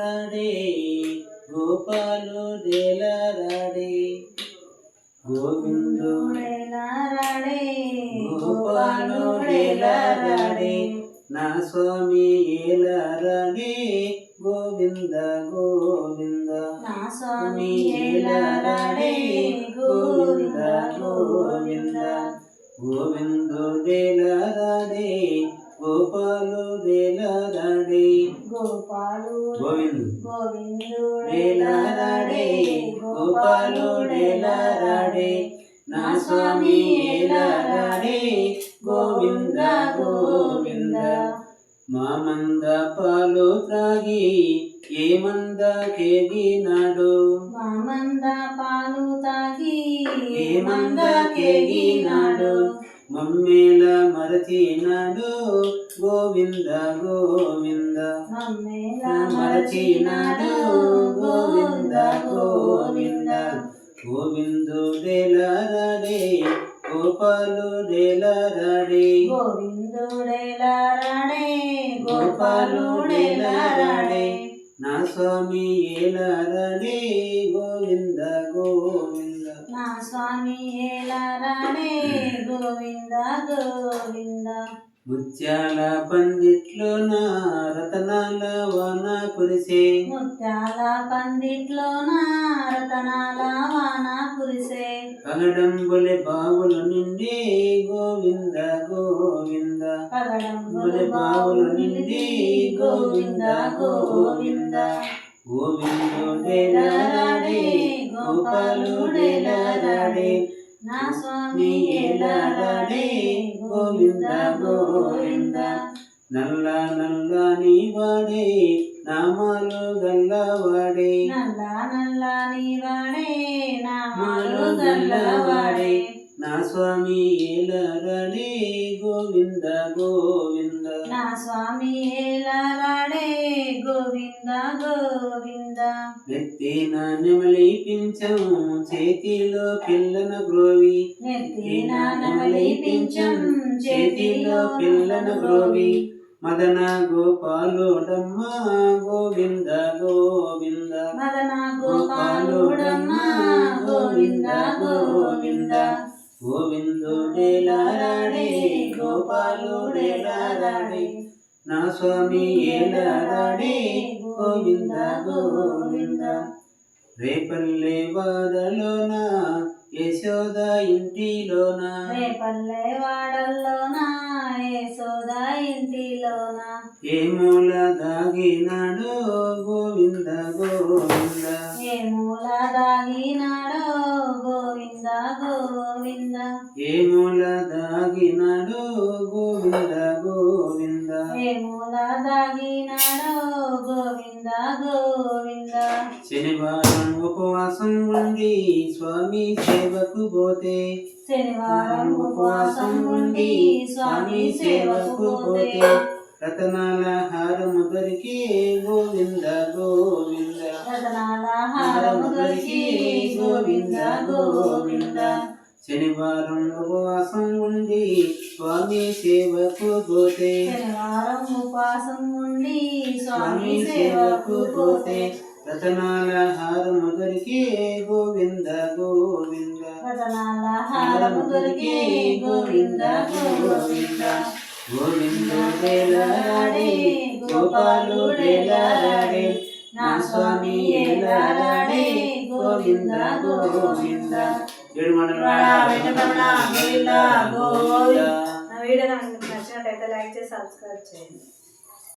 రాడే గోపాలుడేలారాడే గోవిందుడేలారాడే గోపాలుడేలారాడే నా స్వామి ఏలారాడే గోవింద గోవింద నా స్వామి ఏలారాడే గోవింద గోవింద గోవిందుడేలారాడే గోపాలుడేలారాడే గోవిందుడేలారాడే గోపాలుడేలారాడే నా స్వామి ఏలారాడే గోవింద గోవింద మామంద పాలు త్రాగి ఏమంద కేగినాడు మామంద పాలు తాగి ఏమంద కేగినాడు మమ్మేల మరచినాడు గోవింద గోవింద మమ్మేల మరచినాడు గోవింద గోవింద గోవిందుడేలారాడే గోపాలుడేలారాడే గోవిందుడేలారాడే గోపాలుడేలారాడే నా స్వామి ఏలారాడే గోవింద గోవింద నా స్వామి ఏలారాడే గోవింద గోవింద ముత్యాల పందిట్లోన రతనాల వాన కురిసే ముత్యాల పందిట్లోన రతనాల వాన కురిసే పగడంబులే బావులు నిండి గోవింద గోవింద పగడంబుల బావులు నిండి గోవింద గోవింద గోవిందుడేలారాడే గోపాలుడేలారాడే నా స్వామి ఏలారాడే గోవింద గోవింద నల్ల నల్లని వాడే నామాలు గల్లవాడే నల్ల నల్లని వాడే నామాలు మాలు గల్లవాడే నా స్వామి ఏలారాడే గోవింద గోవింద నా స్వామి ఏలారాడే గోవింద గోవింద నెత్తిన నెమలి పించం చేతిలో పిల్లన గ్రోవి నెత్తిన నెమలి పించం చేతిలో పిల్లన గ్రోవి మదన గోపాలుడమ్మ గోవింద గోవింద మదన గోపాలుడమ్మ గోవింద గోవింద గోవిందుడేలారాడే గోపాలుడేలారాడే నా స్వామి ఏలారాడే గోవింద గోవింద రేపల్లె వాడలోన యశోద ఇంటిలోన రేపల్లె వాడల్లోన యశోద ఇంటిలోన ఏ మూల దాగినాడు గోవింద గోవింద ఏ మూల దాగినాడో గోవింద గోవింద ఏ మూల దాగినాడు గోవింద గోవింద ఏ మూల దాగినాడో గోవింద గోవింద శనివారం ఉపవాసం ఉండి స్వామి సేవకు పోతే శనివారం ఉపవాసం ఉండి స్వామి సేవకు పోతే రతనాల హారము దొరికి గోవింద గోవింద రతనాల హారము దొరికి గోవింద గోవింద శనివారం ఉపవాసం ఉండి స్వామి సేవకు పోతే శనివారం ఉపవాసం ఉండి స్వామి స్వామి సేవకు సేవకు పోతే పోతే రతనాల హారము దొరికి గోవింద గోవింద రతనాల హారము దొరికి గోవింద గోవింద గోవిందుడేలారాడే గోపాలుడేలారాడే నా స్వామి ఏలారాడే గోవింద గోవింద ఏడు మండల గోవింద గోవింద. నా వీడియో నాకు నచ్చినట్టయితే లైక్ చేసి సబ్స్క్రైబ్ చేయండి.